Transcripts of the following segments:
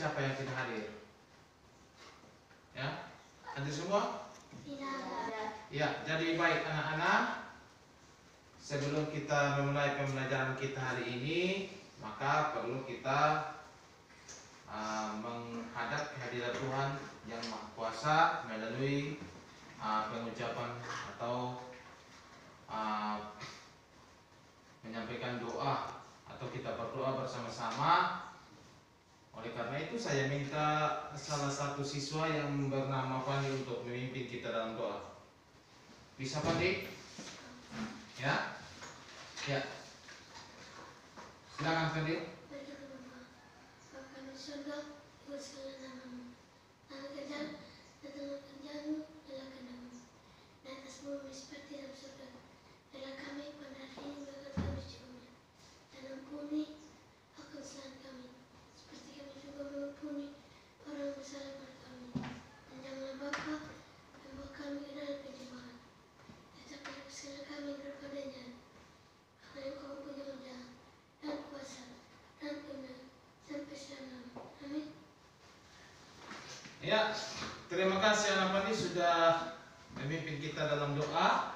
siapa yang tidak hadir? Ya, hadir semua? Tidak. Ya, jadi baik anak-anak, sebelum kita memulai pembelajaran kita hari ini, maka perlu kita menghadap kehadiran Tuhan yang Maha Kuasa melalui pengucapan atau menyampaikan doa atau kita berdoa bersama-sama. Oleh karena itu saya minta salah satu siswa yang bernama Fandi untuk memimpin kita dalam doa. Bisa Fandi? Ya? Ya. Silakan Fandi. Ya, terima kasih anak Fandi sudah memimpin kita dalam doa.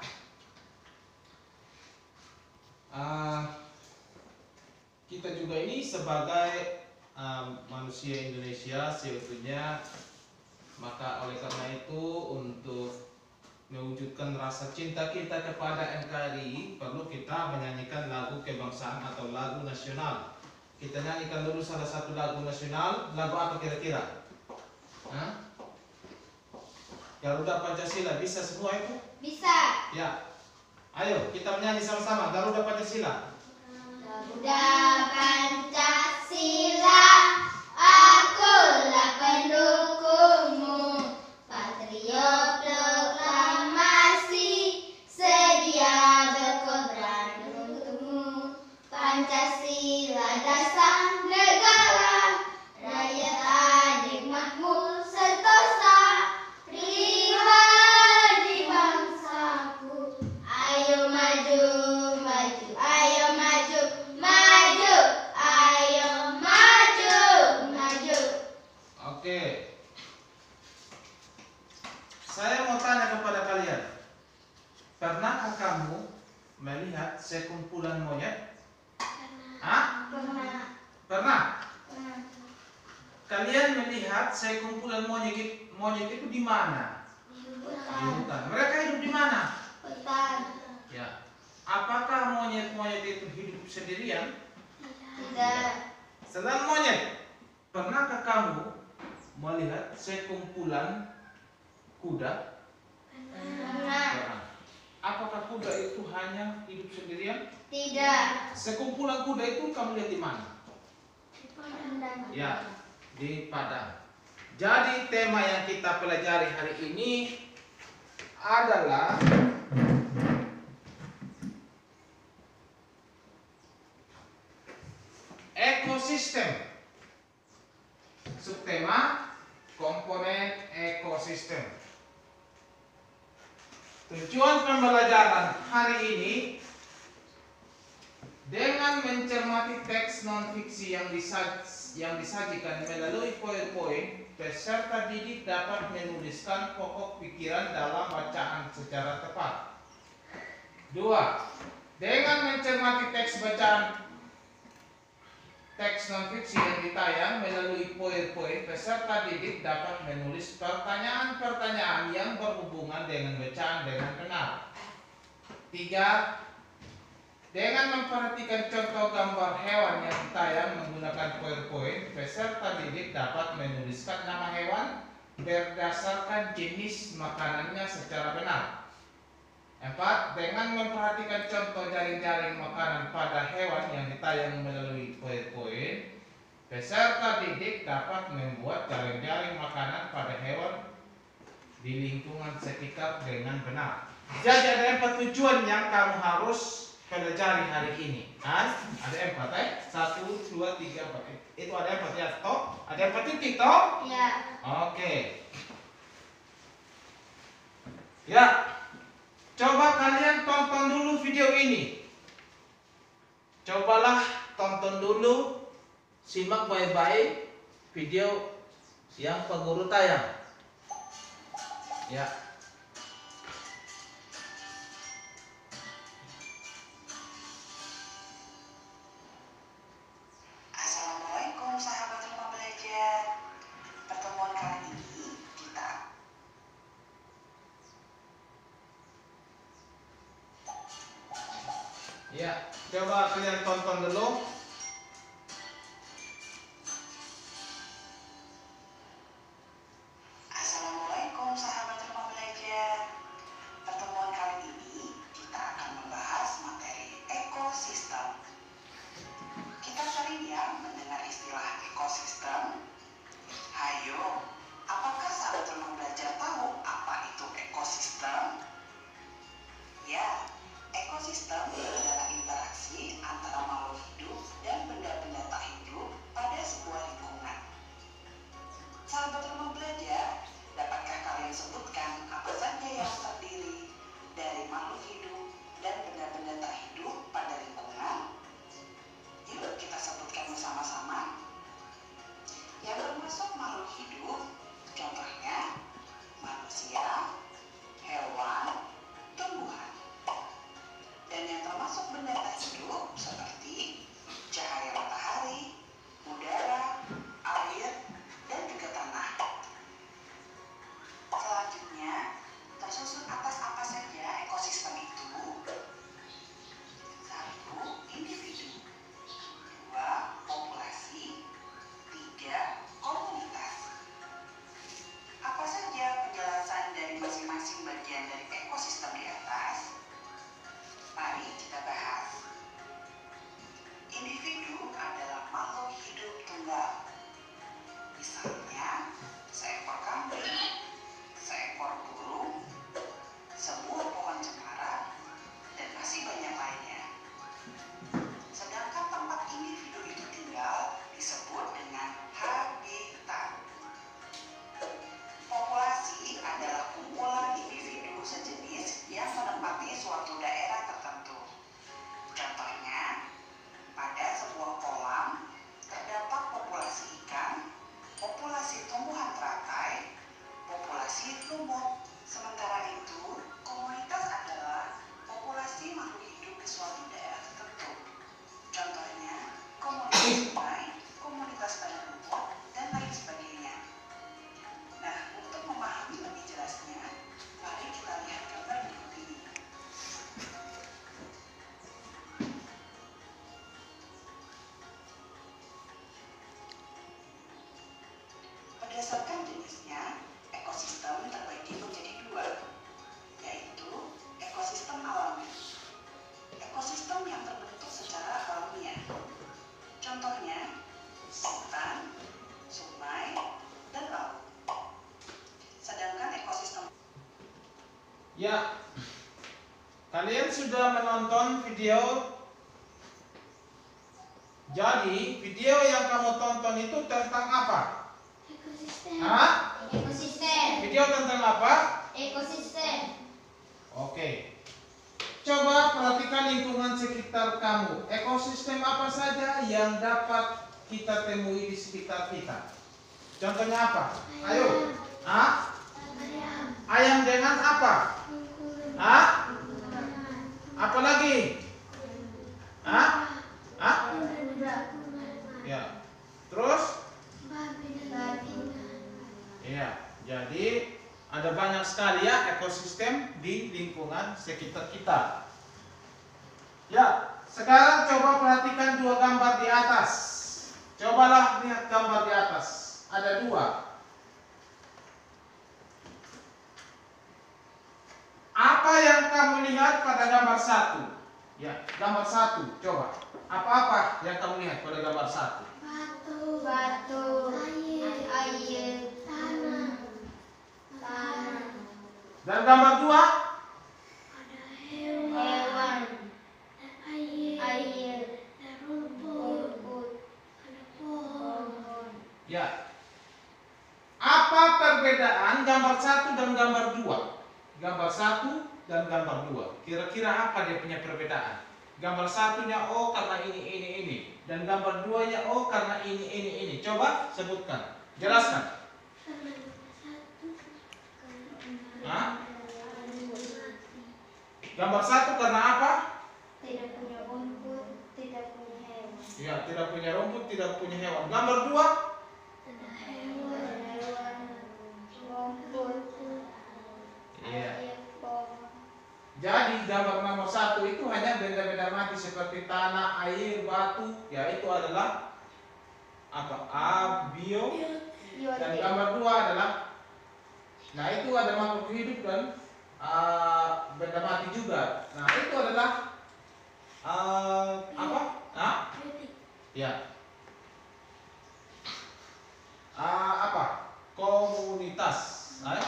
Kita juga ini sebagai manusia Indonesia seutuhnya, maka oleh karena itu untuk mewujudkan rasa cinta kita kepada NKRI perlu kita menyanyikan lagu kebangsaan atau lagu nasional. Kita nyanyikan dulu salah satu lagu nasional. Lagu apa kira-kira? Garuda Pancasila, bisa semua itu? Bisa. Ya. Ayo kita menyanyi sama-sama Garuda Pancasila. Garuda Pancasila, akulah pendukungmu. Patriot proklamasi, sedia berkorban untukmu. Pancasila dasar negara, rakyat adil makmur sentosa, pribadi bangsaku. Ayo maju, maju, ayo maju, maju, ayo maju, maju. Oke. Saya mau tanya kepada kalian. Pernahkah kamu melihat sekumpulan monyet? Hah? Pernah. Pernah? Kalian melihat sekumpulan monyet itu di mana? Di hutan. Mereka hidup di mana? Hutan. Ya. Apakah monyet-monyet itu hidup sendirian? Tidak. Selain monyet, pernahkah kamu melihat sekumpulan kuda? Pernah. Pernah. Apakah kuda itu hanya hidup sendirian? Tidak. Sekumpulan kuda itu kamu lihat di mana? Ya, di padang. Jadi tema yang kita pelajari hari ini adalah ekosistem. Subtema komponen ekosistem. Tujuan pembelajaran hari ini dengan mencermati teks non-fiksi yang disajikan melalui PowerPoint, peserta didik dapat menuliskan pokok pikiran dalam bacaan secara tepat. 2. Dengan mencermati teks bacaan teks non-fiksi yang ditayang melalui PowerPoint, peserta didik dapat menulis pertanyaan-pertanyaan yang berhubungan dengan bacaan dengan benar. 3. Dengan memperhatikan contoh gambar hewan yang ditayang menggunakan PowerPoint, peserta didik dapat menuliskan nama hewan berdasarkan jenis makanannya secara benar. 4. Dengan memperhatikan contoh jaring-jaring makanan pada hewan yang ditayang melalui PowerPoint, peserta didik dapat membuat jaring-jaring makanan pada hewan di lingkungan sekitar dengan benar. Jadi ada 4 tujuan yang kamu harus pelajari hari ini. Ada 4 1, 2, 3, 4. Itu ada 4 ya, toh? Ada 4 titik toh? Ya. Oke. Ya. Coba kalian tonton dulu video ini. Cobalah tonton dulu, simak baik-baik. video yang Pak Guru tayang. Ya. Assalamualaikum sahabat rumah belajar. Pertemuan kali ini kita Ya, coba kalian tonton dulu. Assalamualaikum sahabat rumah belajar. Pertemuan kali ini kita akan membahas materi ekosistem. Kita sering ya mendengar istilah ekosistem. Hayo, apakah sahabat rumah belajar tahu apa itu ekosistem? Ya, ekosistem adalah interaksi antara makhluk hidup dan benda-benda tak hidup pada sebuah lingkungan. Sahabat rumah belajar, dapatkah kalian sebutkan apa saja yang terdiri dari makhluk hidup dan benda-benda tak hidup pada lingkungan? Yuk kita sebutkan bersama-sama. Yang termasuk makhluk hidup, contohnya manusia, hewan, tumbuhan. Dan yang termasuk benda tak hidup seperti cahaya matahari, udara, air, dan juga tanah. Selanjutnya, tersusun atas apa saja ekosistem itu? 1. Individu. 2. Populasi. 3. Komunitas. Apa saja penjelasan dari masing-masing bagian dari ekosistem di atas? Mari kita bahas. Individu adalah makhluk hidup tunggal. Misalnya, seekor kambing, seekor burung, sebuah pohon cemara, dan masih banyak lainnya. Sedangkan tempat individu itu tinggal disebut dengan habitat. Populasi adalah kumpulan individu sejenis yang menempati suatu daerah tertentu. Contohnya, pada sebuah kolam terdapat populasi ikan, populasi tumbuhan teratai, populasi lumut. Sementara itu, komunitas adalah populasi makhluk hidup di suatu daerah tertentu. Contohnya, komunitas sungai, komunitas padang rumput, dan lain sebagainya. Nah, untuk memahami lebih jelasnya, mari kita lihat gambar berikut ini. Berdasarkan jenisnya, ekosistem terbagi menjadi dua, yaitu ekosistem alami. Ekosistem yang terbentuk secara alamiah. Contohnya, hutan, sungai, dan laut. Sedangkan ekosistem Ya, kalian sudah menonton video. Jadi, video yang kamu tonton itu tentang apa? Ekosistem. Hah? Ekosistem. Video tentang apa? Ekosistem. Oke. Coba perhatikan lingkungan sekitar kamu. Ekosistem apa saja yang dapat kita temui di sekitar kita? Contohnya apa? Ayo. Hah? Ayam. Ayam dengan apa? Hah? Apa lagi? Hah? Hah? Ya. Terus? Iya. Jadi ada banyak sekali ya ekosistem di lingkungan sekitar kita. Ya. Sekarang coba perhatikan dua gambar di atas. Cobalah lihat gambar di atas. Ada dua. Apa yang kamu lihat pada gambar satu? Ya, gambar satu. Coba. Apa-apa yang kamu lihat pada gambar satu? Batu. Air. Tanah. Dan gambar dua? Hewan. Air. Rumput. Pohon. Ya. Apa perbedaan gambar satu dan gambar dua? Gambar satu dan gambar dua. Kira-kira apa dia punya perbedaan? Gambar satunya O karena ini. Dan gambar 2-nya O karena ini. Coba sebutkan. Jelaskan. Hah? Gambar 1 karena apa? Tidak punya rumput, tidak punya hewan. Ya, tidak punya rumput, tidak punya hewan. Gambar 2? Ada hewan, rumput, Iya. air, pohon. Jadi gambar nomor 1 itu hanya benda-benda mati seperti tanah, air, batu. Ya, itu adalah apa? Bio. Dan gambar 2 adalah, nah itu ada makhluk hidup dan benda mati juga. Nah itu adalah apa? Ya. Apa? Komunitas. Ayo.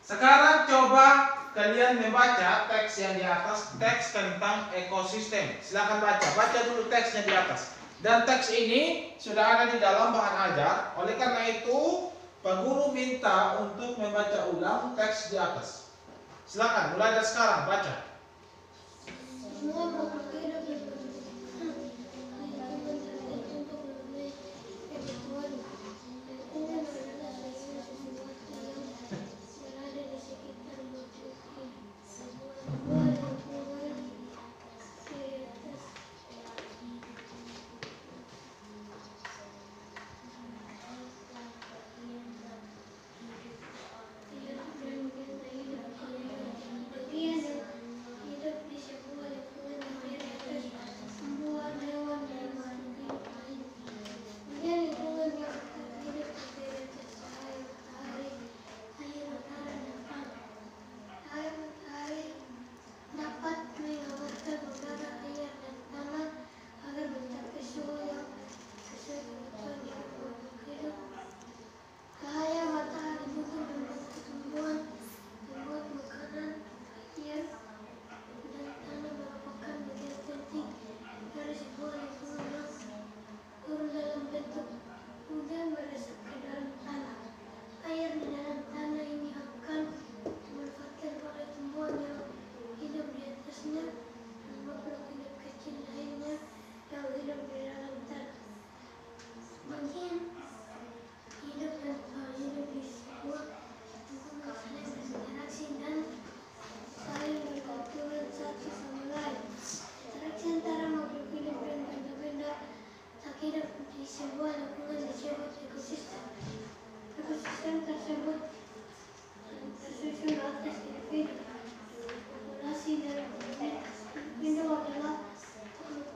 Sekarang coba kalian membaca teks yang di atas, teks tentang ekosistem. Silakan baca dulu teksnya di atas. Dan teks ini sudah ada di dalam bahan ajar. Oleh karena itu, Pak Guru minta untuk membaca ulang teks di atas. Silakan, mulai dari sekarang baca. Semua makhluk hidup berbentuk untuk memenuhi kebutuhan. Intinya adalah sesuatu yang berada di sekitar makhluk hidup. Semua lingkungan di atas. Bagian yang hidup di sebuah lingkungan yang berada di atas. Semua hewan dan makhluk hidup lain. Kemudian lingkungan yang terhidup terdiri atas cahaya matahari, air, udara, dan tanah. Cahaya matahari dapat menghangatkan udara, air, dan tanah agar mencapai suhu yang sesuai kebutuhan makhluk hidup. Cahaya matahari juga membantu tumbuhan membuat makanan. Air dan tanah merupakan bagian penting dari sebuah lingkungan yang turun dalam bentuk hujan meresap ke dalam tanah. Air di dalam tanah ini akan dimanfaatkan oleh tumbuhan yang hidup di atasnya dan makhluk hidup kecil lainnya yang hidup di dalam tanah. Bagian hidup dan hidup di sebuah lingkungan saling berinteraksi dan saling bergantungan satu sama lain. Interaksi antara makhluk hidup dan benda-benda tak hidup di sebuah lingkungan disebut ekosistem. Ekosistem tersebut tersusun atas individu, populasi, dan komunitas. Individu adalah makhluk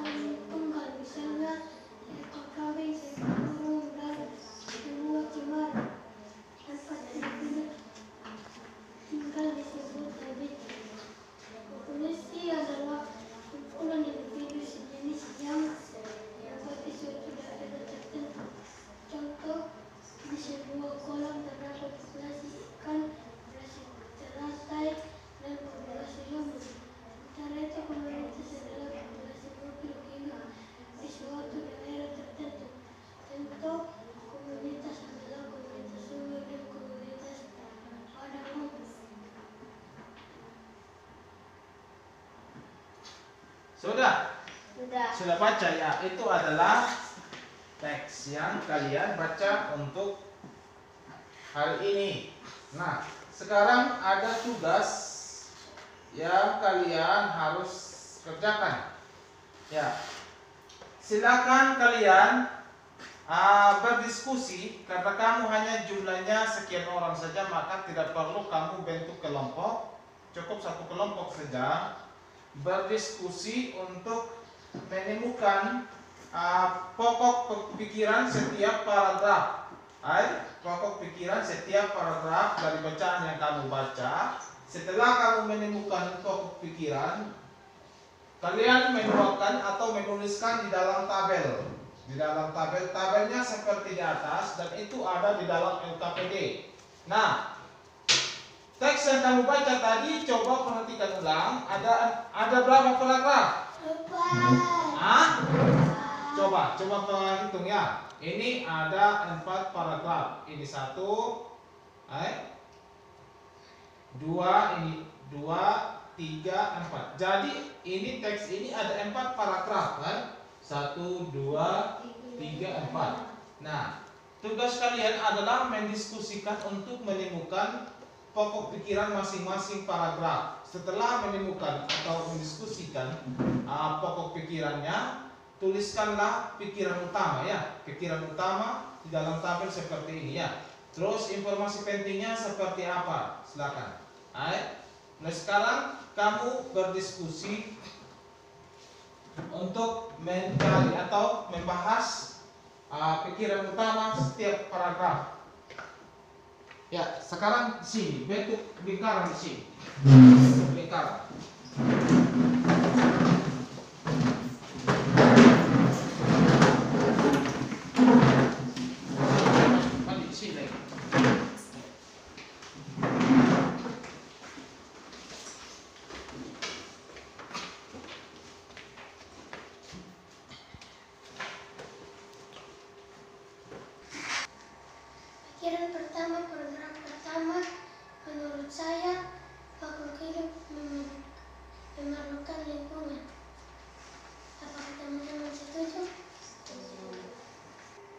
hidup tunggal, misalnya seekor kambing, seekor burung, dan sebuah cemara. Tempat individu tinggal disebut habitat. Populasi adalah kumpulan individu sejenis yang menempati suatu daerah tertentu. Contoh, di sebuah kolam terdapat populasi ikan, populasi teratai, dan populasi lemur. Sementara itu komunitas adalah populasi makhluk hidup di suatu daerah tertentu. Contoh komunitas adalah komunitas sungai dan komunitas padang rumput. Sudah baca ya. Itu adalah teks yang kalian baca untuk hari ini. Nah, sekarang ada tugas yang kalian harus kerjakan. Ya, silakan kalian berdiskusi. Karena kamu hanya jumlahnya sekian orang saja, maka tidak perlu kamu bentuk kelompok. Cukup satu kelompok saja. Berdiskusi untuk menemukan pokok pikiran setiap paragraf. Pokok pikiran setiap paragraf dari bacaan yang kamu baca. Setelah kamu menemukan pokok pikiran, kalian menuangkan atau menuliskan di dalam tabel. Di dalam tabelnya seperti di atas, dan itu ada di dalam LKPD. Nah, teks yang kamu baca tadi coba perhatikan ulang. Ada berapa paragraf? Coba hitung ya. Ini ada 4 paragraf. Ini 1, 2, ini 2, 3, 4. Jadi ini teks ini ada 4 paragraf kan? 1, 2, 3, 4. Nah, tugas kalian adalah mendiskusikan untuk menemukan pokok pikiran masing-masing paragraf. Setelah menemukan atau mendiskusikan pokok pikirannya, tuliskanlah pikiran utama ya. Pikiran utama di dalam tabel seperti ini ya. Terus informasi pentingnya seperti apa? Silakan. Nah, sekarang kamu berdiskusi untuk mencari atau membahas pikiran utama setiap paragraf. Ya, sekarang di sini bentuk lingkaran di sini. Bentuk lingkaran. Balik di sini. Pikiran pertama, program pertama, menurut saya makhluk hidup memerlukan lingkungan. Apakah teman-teman setuju? Setuju.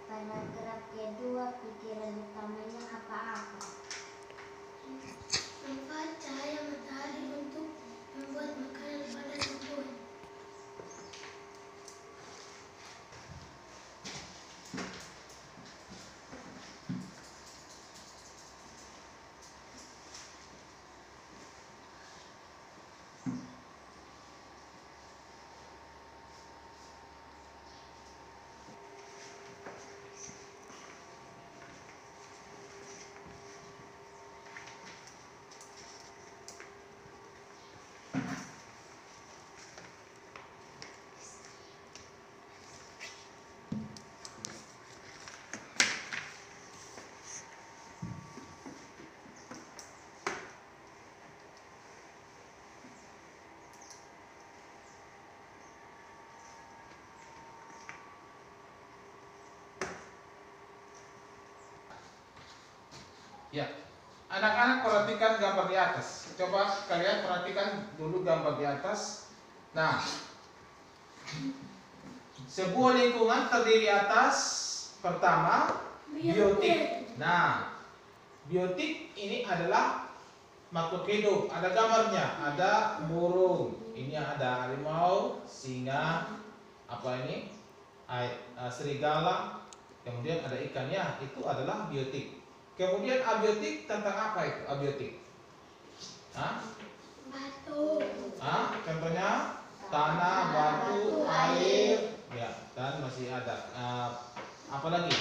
Paragraf kedua, pikiran utamanya apa-apa? Manfaat cahaya matahari untuk membuat makanan pada tubuh. Ya, anak-anak perhatikan gambar di atas. Coba kalian perhatikan dulu gambar di atas. Nah, sebuah lingkungan terdiri atas pertama biotik. Nah, biotik ini adalah makhluk hidup. Ada gambarnya, ada burung. Ini ada harimau, singa, apa ini? Serigala. Kemudian ada ikannya. Itu adalah biotik. Kemudian abiotik tentang apa itu abiotik? Batu. Contohnya tanah, batu, air, ya, dan masih ada apa lagi?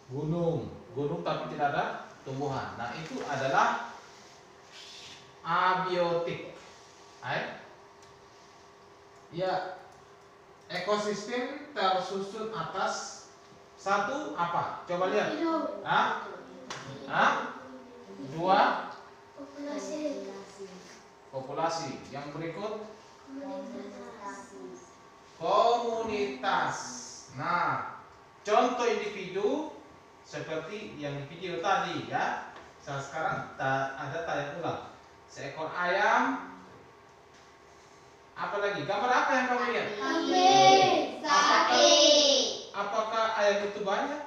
Gunung, gunung tapi tidak ada tumbuhan. Nah itu adalah abiotik. Ya, ekosistem tersusun atas satu apa? Coba lihat. Hidup. Dua, Populasi. populasi. Yang berikut Komunitas. komunitas. Nah, contoh individu seperti yang di video tadi ya. Sekarang ada tayang ulang. Seekor ayam. Apa lagi? Gambar apa yang kamu lihat? Kambing. Sapi. Apakah ayam itu banyak?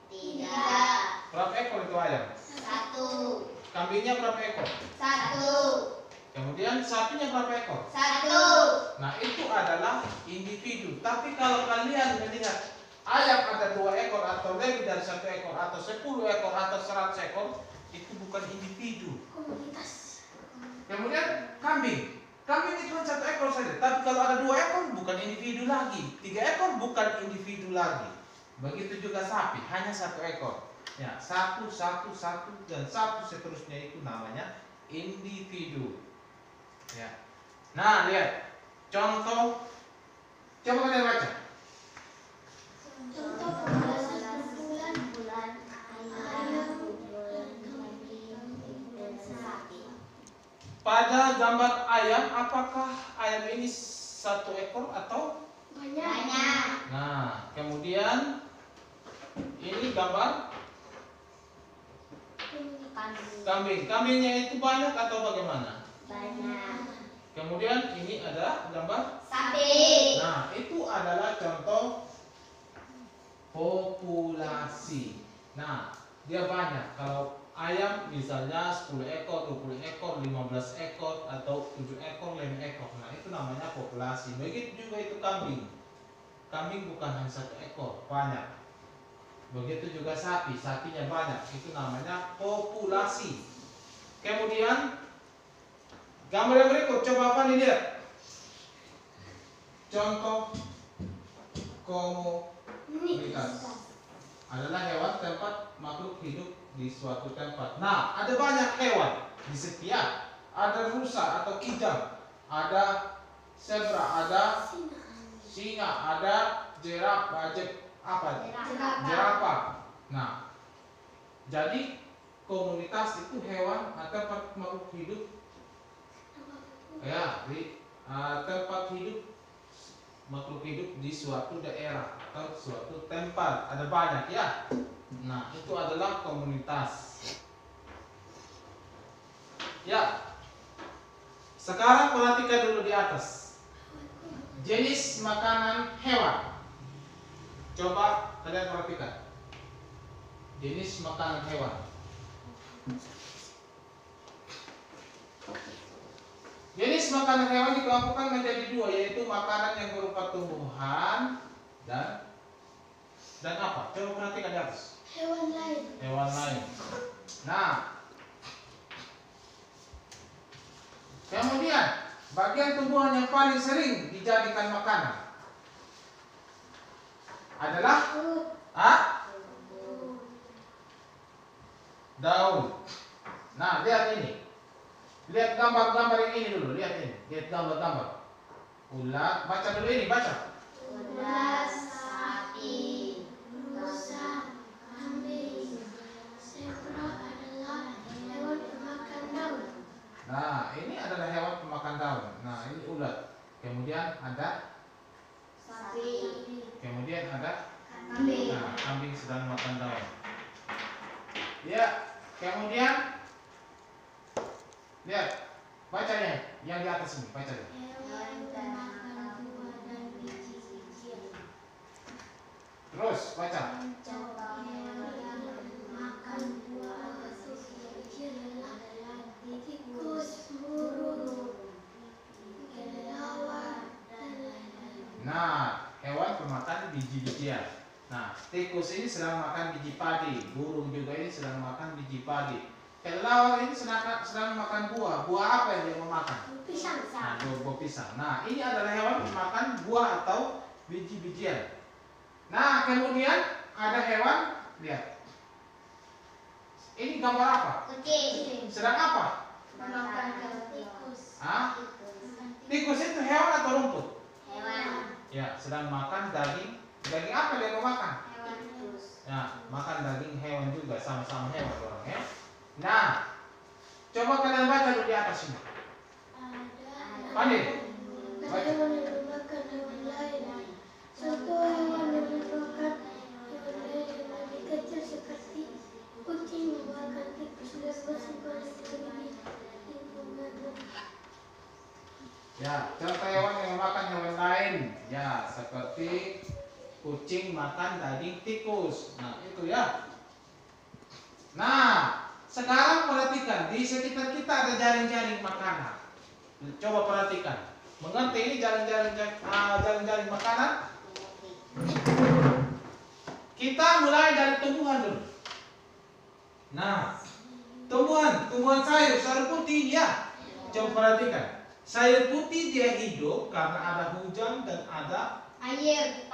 Tidak. Berapa ekor itu ayam? 1. Kambingnya berapa ekor? 1. Kemudian sapinya berapa ekor? 1. Nah itu adalah individu. Tapi kalau kalian melihat ayam ada 2 ekor atau lebih dari 1 ekor atau 10 ekor atau 100 ekor, itu bukan individu. Komunitas. Kemudian kambing. Kambing itu cuma 1 ekor saja. Tapi kalau ada 2 ekor bukan individu lagi. 3 ekor bukan individu lagi. Begitu juga sapi, hanya 1 ekor. Ya, 1, 1, 1 dan 1 seterusnya itu namanya individu. Ya. Nah, lihat. Contoh. Coba kalian baca. Contoh populasi kumpulan Bulan ayam dan kambing dan sapi. Pada gambar ayam, apakah ayam ini 1 ekor atau? banyak. Nah, kemudian ini gambar Kambing. Kambingnya itu banyak atau bagaimana? Banyak. Kemudian ini ada gambar. Sapi. Nah, itu adalah contoh populasi. Nah, dia banyak. Kalau ayam misalnya 10 ekor, 20 ekor, 15 ekor, atau 7 ekor, 5 ekor. Nah, itu namanya populasi. Begitu juga itu kambing. Kambing bukan hanya 1 ekor, banyak. Begitu juga sapi, sapinya banyak. Itu namanya populasi. Kemudian gambar yang berikut, coba apa nih lihat. Contoh komunitas adalah hewan tempat makhluk hidup di suatu tempat. Nah, ada banyak hewan di setiap. Ada rusa atau kijang, ada zebra, ada singa, ada jerapah. Nah, jadi komunitas itu hewan atau tempat makhluk hidup, ya, di tempat hidup makhluk hidup di suatu daerah atau suatu tempat. Ada banyak ya. Nah, itu adalah komunitas. Ya. Sekarang perhatikan dulu di atas. Jenis makanan hewan. Coba kalian perhatikan. Jenis makanan hewan. Jenis makanan hewan dikelompokkan menjadi 2, yaitu makanan yang berupa tumbuhan dan apa? Coba perhatikan di atas. Hewan lain. Hewan lain. Nah, kemudian bagian tumbuhan yang paling sering dijadikan makanan adalah daun. Nah, lihat ini. Lihat gambar-gambar yang ini dulu. Lihat ini. Lihat gambar-gambar. Ulat. Baca dulu ini. Baca. Ulat, sapi, Rusa, kambing, zebra adalah hewan pemakan daun. Nah, ini adalah hewan pemakan daun. Nah, ini ulat. Kemudian ada. sapi, Kemudian ada. kambing. Nah, kambing sedang makan daun. Ya. Kemudian. Lihat. Bacanya. Yang di atas ini. Bacanya. Hewan pemakan buah dan biji-bijian. Terus baca. Hewan yang makan buah atau biji-bijian adalah tikus, burung, kelelawar, dan lain-lain. Nah, hewan pemakan biji-bijian. Nah, tikus ini sedang makan biji padi. Burung juga ini sedang makan biji padi. Kelelawar ini sedang makan buah. Buah apa yang dia mau makan? Pisang. Nah, buah pisang. Nah, ini adalah hewan pemakan buah atau biji-bijian. Nah, kemudian ada hewan, lihat. Ini gambar apa? Kucing. Sedang apa? Makan Tikus. Hah? Tikus itu hewan atau rumput? hewan. Ya, sedang makan daging. Daging apa dia mau makan? Hewan tikus. Ya, makan daging hewan juga, sama-sama hewan orang ya. Nah, coba kalian baca dulu di atas ini. Pandai. Ada hewan yang memakan hewan lain. Satu hewan yang memakan hewan lain yang lebih kecil seperti kucing memakan tikus dan masuk ke lingkungan. Ya, contoh hewan yang memakan hewan lain. Ya, seperti kucing makan daging tikus. Nah, itu ya. Nah, sekarang perhatikan, di sekitar kita ada jaring-jaring makanan. Coba perhatikan. Mengerti ini jaring-jaring makanan? Kita mulai dari tumbuhan dulu. Nah, tumbuhan sayur putih ya. Coba perhatikan. Sayur putih dia hidup karena ada hujan dan ada Air.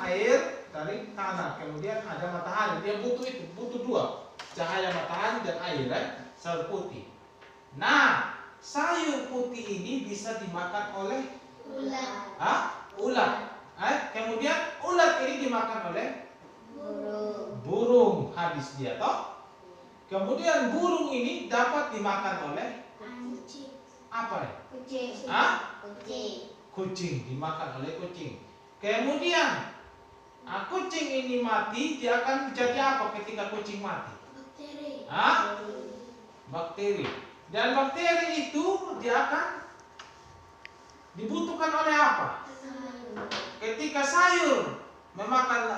air dari tanah, kemudian ada matahari. Dia butuh 2, cahaya matahari dan air sayur putih. Nah, sayur putih ini bisa dimakan oleh ulat. Kemudian ulat ini dimakan oleh burung, habis dia toh. Kemudian burung ini dapat dimakan oleh apa ya? Kucing. Kucing. Kucing, dimakan oleh kucing. Kemudian kucing ini mati, dia akan jadi apa ketika kucing mati? Bakteri. Ah, bakteri. Dan bakteri itu dia akan dibutuhkan oleh apa? Ketika sayur memakan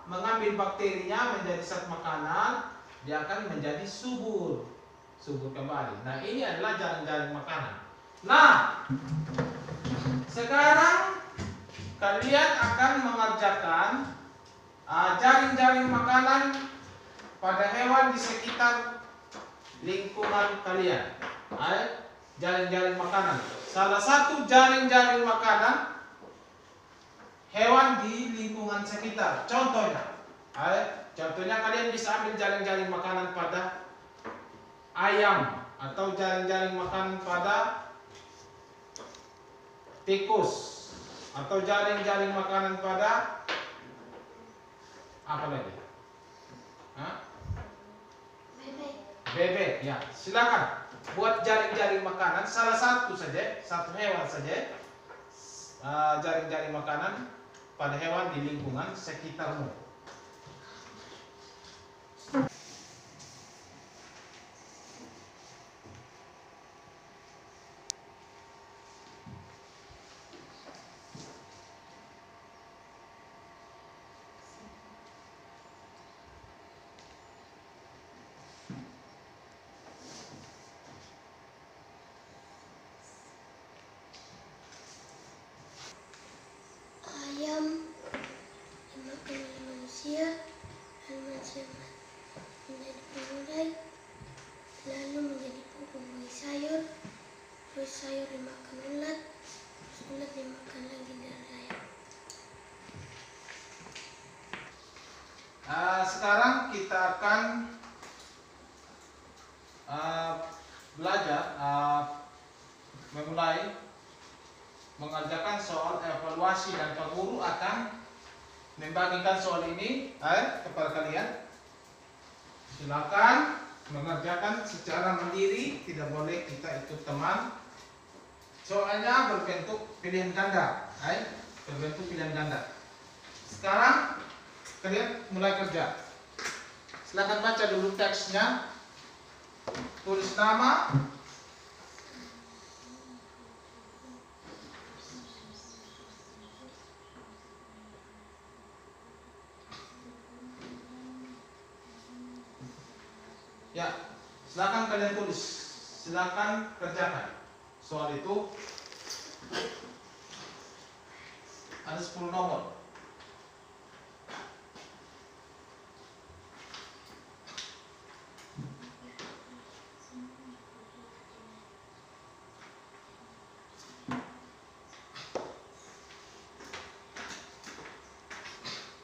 mengambil bakterinya menjadi zat makanan, dia akan menjadi subur kembali. Nah, ini adalah jaring-jaring makanan. Nah, sekarang kalian akan mengerjakan jaring-jaring makanan pada hewan di sekitar lingkungan kalian. Jaring-jaring makanan. Salah satu jaring-jaring makanan hewan di lingkungan sekitar. Contohnya, kalian bisa ambil jaring-jaring makanan pada ayam atau jaring-jaring makanan pada tikus atau jaring-jaring makanan pada apa lagi? Bebek. Ya, silakan buat jaring-jaring makanan salah satu saja, satu hewan saja. Jaring-jaring makanan pada hewan di lingkungan sekitarmu. Ayam dimakan oleh manusia, dan manusia menjadi pengulai, lalu menjadi pembuih sayur, terus sayur dimakan ulat, terus ulat dimakan lagi dari ayam. Sekarang kita akan belajar memulai mengerjakan soal evaluasi, dan Pak Guru akan membagikan soal ini kepada kalian. Silakan mengerjakan secara mandiri, tidak boleh kita ikut teman. Soalnya berbentuk pilihan ganda, berbentuk pilihan ganda. Sekarang kalian mulai kerja. Silakan baca dulu teksnya, tulis nama, ya, silakan kalian tulis, silakan kerjakan. Soal itu ada 10 nomor.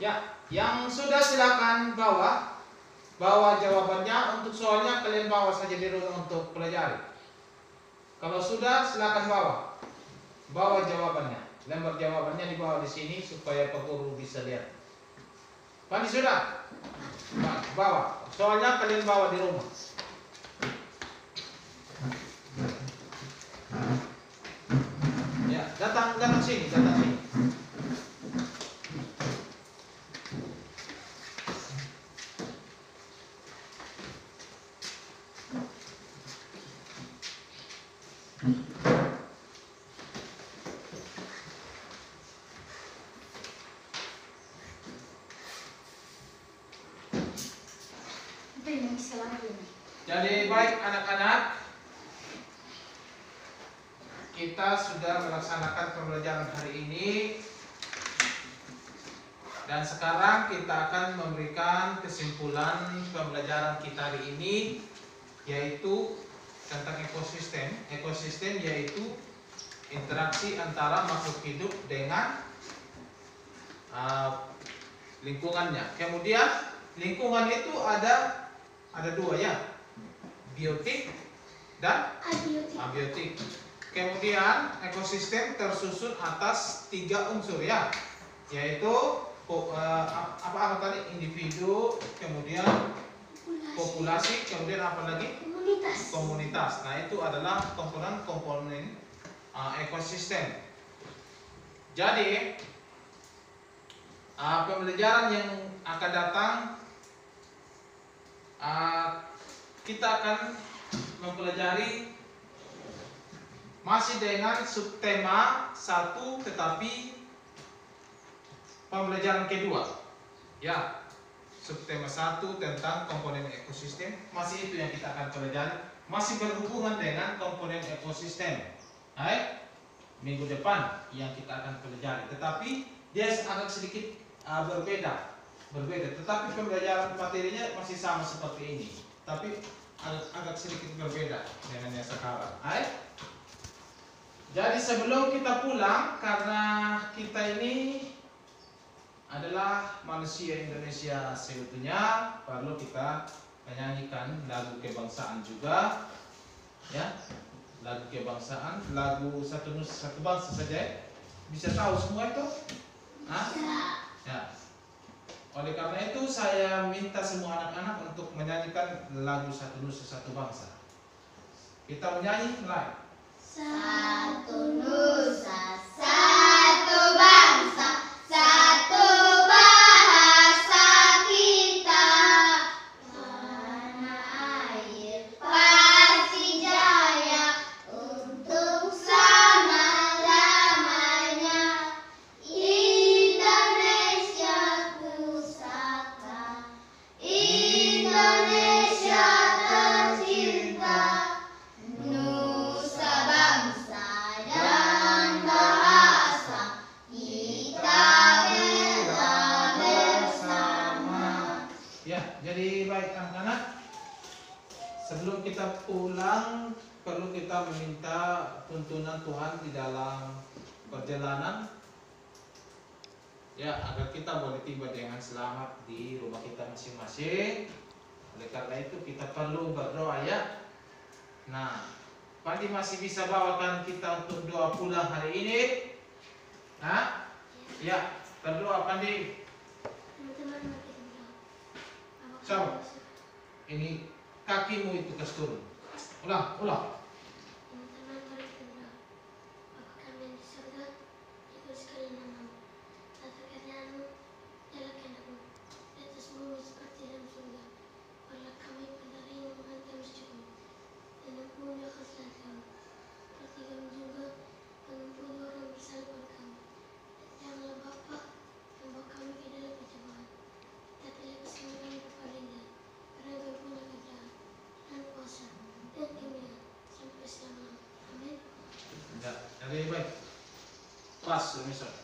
Ya, yang sudah silakan bawa jawabannya. Untuk soalnya kalian bawa saja di rumah untuk pelajari. Kalau sudah silakan bawa jawabannya. Lembar jawabannya dibawa di sini supaya Pak Guru bisa lihat. Pandi sudah? Bawa. Soalnya kalian bawa di rumah. Ya, datang sini. Jadi baik anak-anak, kita sudah melaksanakan pembelajaran hari ini, dan sekarang kita akan memberikan kesimpulan pembelajaran kita hari ini, yaitu tentang ekosistem. Ekosistem yaitu interaksi antara makhluk hidup dengan lingkungannya. Kemudian lingkungan itu ada dua, ya, biotik dan abiotik. Kemudian ekosistem tersusun atas 3 unsur, ya, yaitu apa tadi, individu, kemudian populasi, kemudian apa lagi, komunitas. Nah, itu adalah komponen ekosistem. Jadi pembelajaran yang akan datang kita akan mempelajari masih dengan subtema 1 tetapi pembelajaran kedua. Ya, subtema 1 tentang komponen ekosistem, masih itu yang kita akan pelajari, masih berhubungan dengan komponen ekosistem. Baik, minggu depan yang kita akan pelajari, tetapi dia agak sedikit berbeda, tetapi pembelajaran materinya masih sama seperti ini, tapi agak sedikit berbeda dengan yang sekarang. Baik. Jadi sebelum kita pulang, karena kita ini adalah manusia Indonesia seutuhnya, perlu kita menyanyikan lagu kebangsaan juga, ya, lagu kebangsaan, lagu satu nusa satu bangsa saja. Bisa tahu semua itu? Hah? Ya. Oleh karena itu saya minta semua anak-anak untuk menyanyikan lagu satu nusa satu bangsa. Kita menyanyi mulai. Satu nusa, satu bangsa, satu bahasa kita. Tanah air pasti jaya untuk selama-lamanya. Indonesia pusaka, Indonesia tercinta. Nusa bangsa dan bahasa kita bela bersama. Ya, jadi baik anak-anak, sebelum kita pulang perlu kita meminta tuntunan Tuhan di dalam perjalanan, ya, agar kita boleh tiba dengan selamat di rumah kita masing-masing. Oleh karena itu kita perlu berdoa, ya. Nah, Pandi masih bisa bawakan kita untuk doa pulang hari ini? Hah? Ya, berdoa Pandi. Teman-teman mari kita berdoa. Apa Siapa? kami bersyukur? Ini kakimu itu kasih turun. Ulang. Teman-teman mari kita berdoa. Bapa kami yang di surga, dikuduskanlah namamu. Tata kerjaanmu, jalan kehendakmu, di atas bumi seperti dalam surga. Berilah kami pada hari ini makan kami secukupnya, dan ampuni dosa kesalahan kami, seperti kami juga mengampuni orang yang bersalah pada kami. Dan janganlah Bapa membawa kami ke dalam pencobaan, tetapi lepaskan kami daripada yang jahat. Karena Kau punya kerajaan dan kuasa dan kemuliaan sampai selama-lamanya. Amin. Ya, jadi baik. Pas, misal.